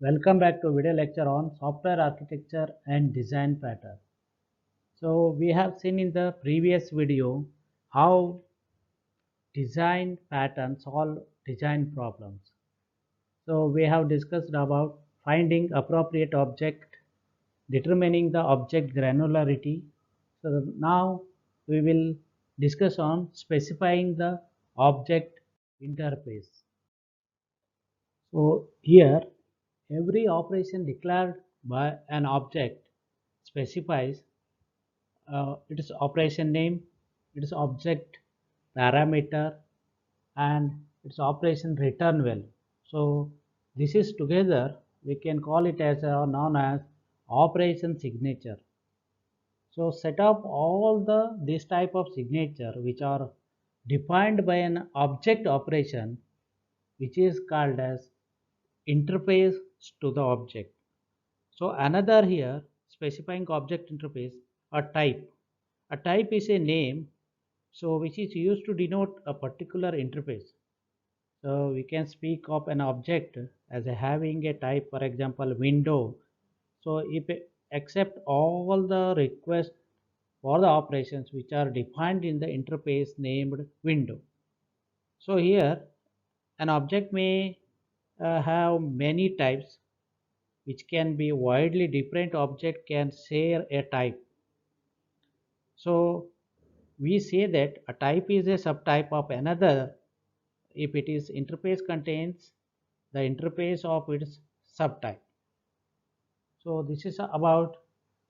Welcome back to video lecture on software architecture and design pattern. So we have seen in the previous video how design patterns solve design problems. So we have discussed about finding appropriate object, determining the object granularity. So now we will discuss on specifying the object interface. So here every operation declared by an object specifies its operation name, its object parameter, and its operation return value. So this is together we can call it as known as operation signature. So set up all this type of signature which are defined by an object operation which is called as interface to the object. So another here specifying object interface a type. A type is a name so which is used to denote a particular interface. So we can speak of an object as having a type, for example window. So if it accept all the requests for the operations which are defined in the interface named window. So here an object may have many types which can be widely different object can share a type. So we say that a type is a subtype of another if it is interface contains the interface of its subtype. So this is about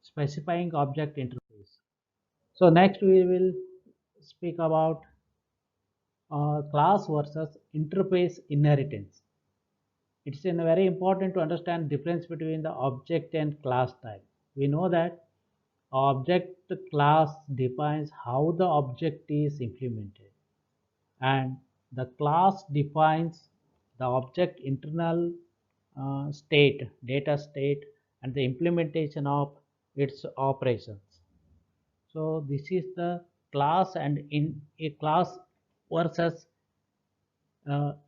specifying object interface. So next we will speak about class versus interface inheritance. It's very important to understand difference between the object and class type. We know that object class defines how the object is implemented, and the class defines the object internal state, data state, and the implementation of its operations. So this is the class and in a class versus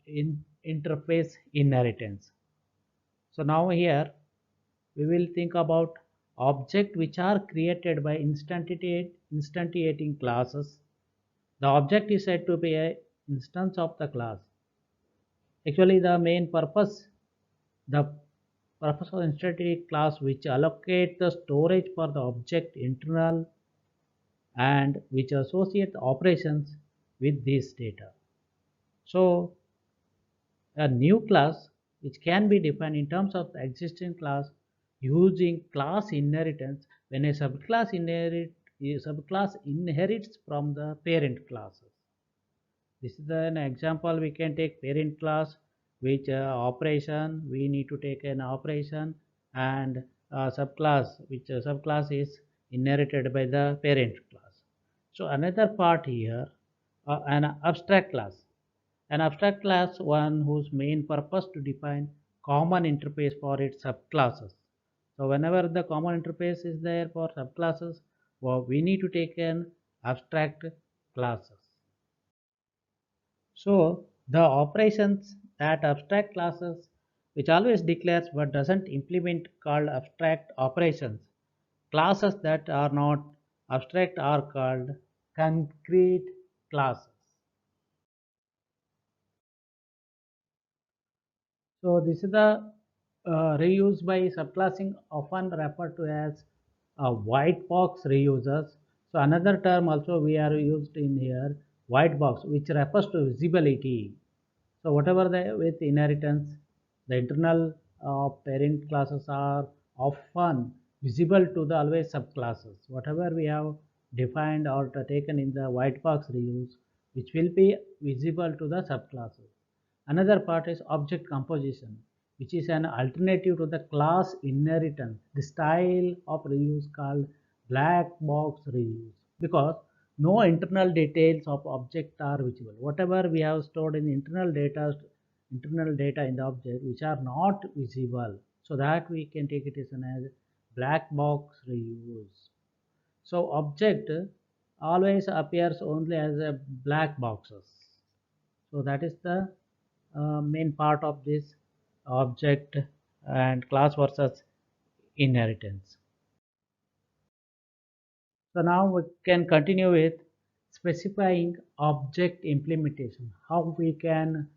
in interface inheritance. So now here we will think about objects which are created by instantiating classes. The object is said to be an instance of the class. Actually, the purpose of instantiating class which allocate the storage for the object internal and which associate operations with this data. So a new class which can be defined in terms of the existing class using class inheritance when a subclass inherits from the parent classes. This is an example we can take parent class which operation we need to take an operation and subclass which subclass is inherited by the parent class. So another part here an abstract class. An abstract class one whose main purpose to define common interface for its subclasses. So whenever the common interface is there for subclasses, well, we need to take an abstract classes. So the operations that abstract classes which always declares but doesn't implement called abstract operations. Classes that are not abstract are called concrete classes. So this is the reuse by subclassing often referred to as white box reusers. So another term also we are used in here white box which refers to visibility. So whatever the with inheritance, the internal parent classes are often visible to the always subclasses. Whatever we have defined or taken in the white box reuse, which will be visible to the subclasses. Another part is object composition, which is an alternative to the class inheritance. The style of reuse called black box reuse because no internal details of object are visible. Whatever we have stored in internal data in the object which are not visible, so that we can take it as black box reuse. So object always appears only as a black boxes. So that is the main part of this object and class versus inheritance. So now we can continue with specifying object implementation. How we can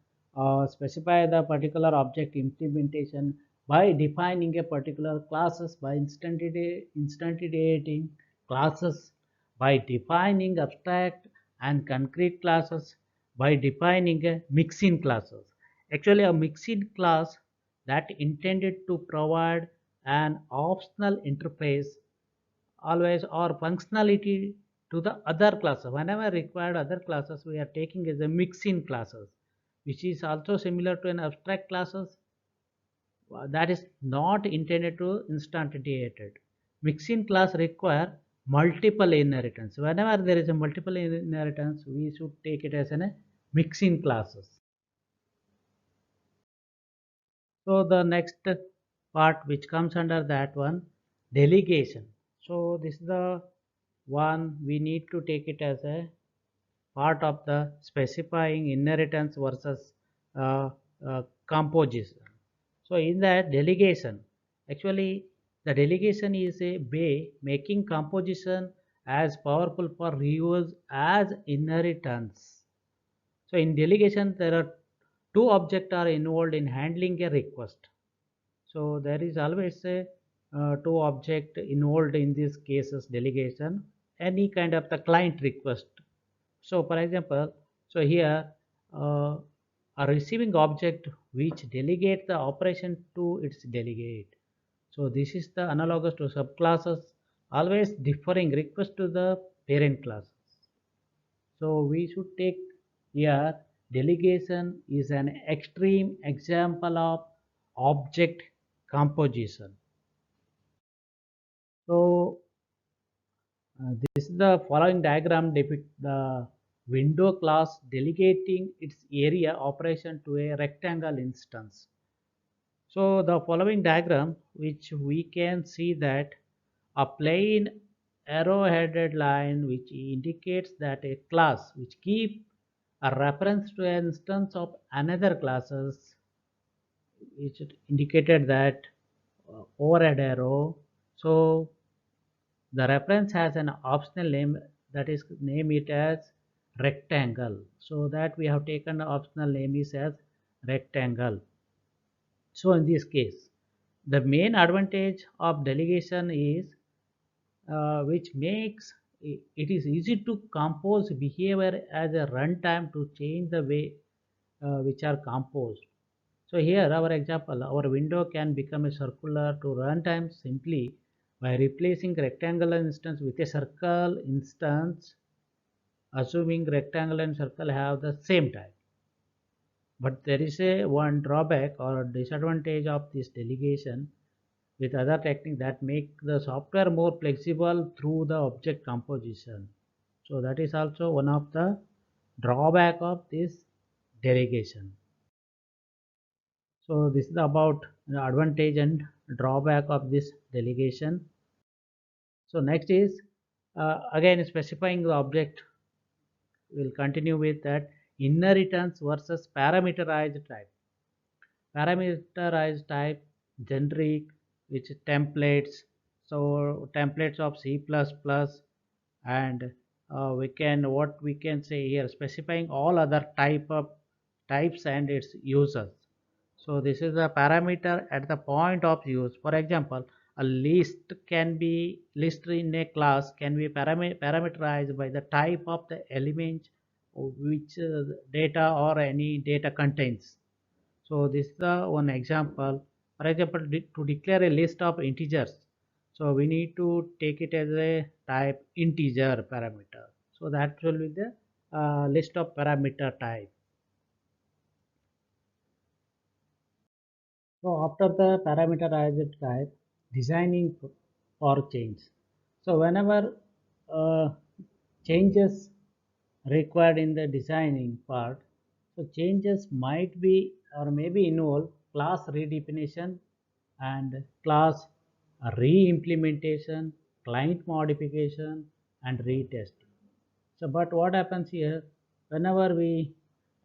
specify the particular object implementation by defining a particular classes, by instantiating classes, by defining abstract and concrete classes, by defining a mixin classes. Actually, a mixin class that intended to provide an optional interface always or functionality to the other classes. Whenever required other classes, we are taking as a mixin classes, which is also similar to an abstract classes that is not intended to instantiated. Mixin class require multiple inheritance. Whenever there is a multiple inheritance, we should take it as a mixin classes. So the next part which comes under that one, delegation. So this is the one we need to take it as a part of the specifying inheritance versus uh, composition. So in that delegation, actually the delegation is a way making composition as powerful for reuse as inheritance. So in delegation, there are two objects are involved in handling a request. So there is always a two object involved in this cases delegation, any kind of the client request. So for example, so here uh, a receiving object which delegate the operation to its delegate. So this is the analogous to subclasses always differing request to the parent classes. So we should take here delegation is an extreme example of object composition. So this is the following diagram depict the window class delegating its area operation to a rectangle instance. So the following diagram, which we can see that a plain arrow-headed line which indicates that a class which keep a reference to an instance of another classes, which indicated that overhead arrow. So the reference has an optional name, that is name it as rectangle. So that we have taken the optional name is as rectangle. So in this case, the main advantage of delegation is which makes it is easy to compose behavior as a runtime to change the way which are composed. So here our example, our window can become a circular to runtime simply by replacing rectangular instance with a circle instance, assuming rectangle and circle have the same type. But there is a one drawback or disadvantage of this delegation with other techniques that make the software more flexible through the object composition. So that is also one of the drawback of this delegation. So this is about the advantage and drawback of this delegation. So next is again specifying the object. We'll continue with that inheritance versus parameterized type. Parameterized type, generic, which templates. So templates of C++, and we can what we can say here specifying all other types and its users. So this is a parameter at the point of use. For example, a list in a class can be parameterized by the type of the element which data or any data contains. So this is the one example. For example, to declare a list of integers, so we need to take it as a type integer parameter. So that will be the list of parameter type. So after the parameterized type, designing for change. So whenever changes required in the designing part, so changes might be or maybe involve class redefinition and class re-implementation, client modification, and retesting. So, but what happens here, whenever we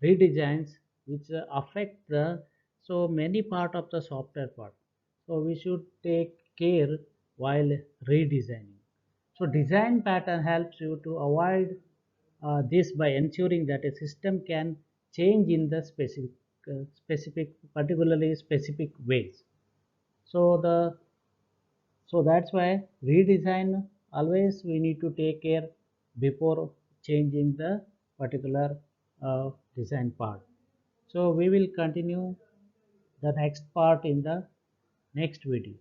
redesigns, which affect the so many part of the software part. So we should take care while redesigning. So design pattern helps you to avoid this by ensuring that a system can change in the particularly specific ways. So that's why redesign always we need to take care before changing the particular design part. So we will continue the next part in the next video.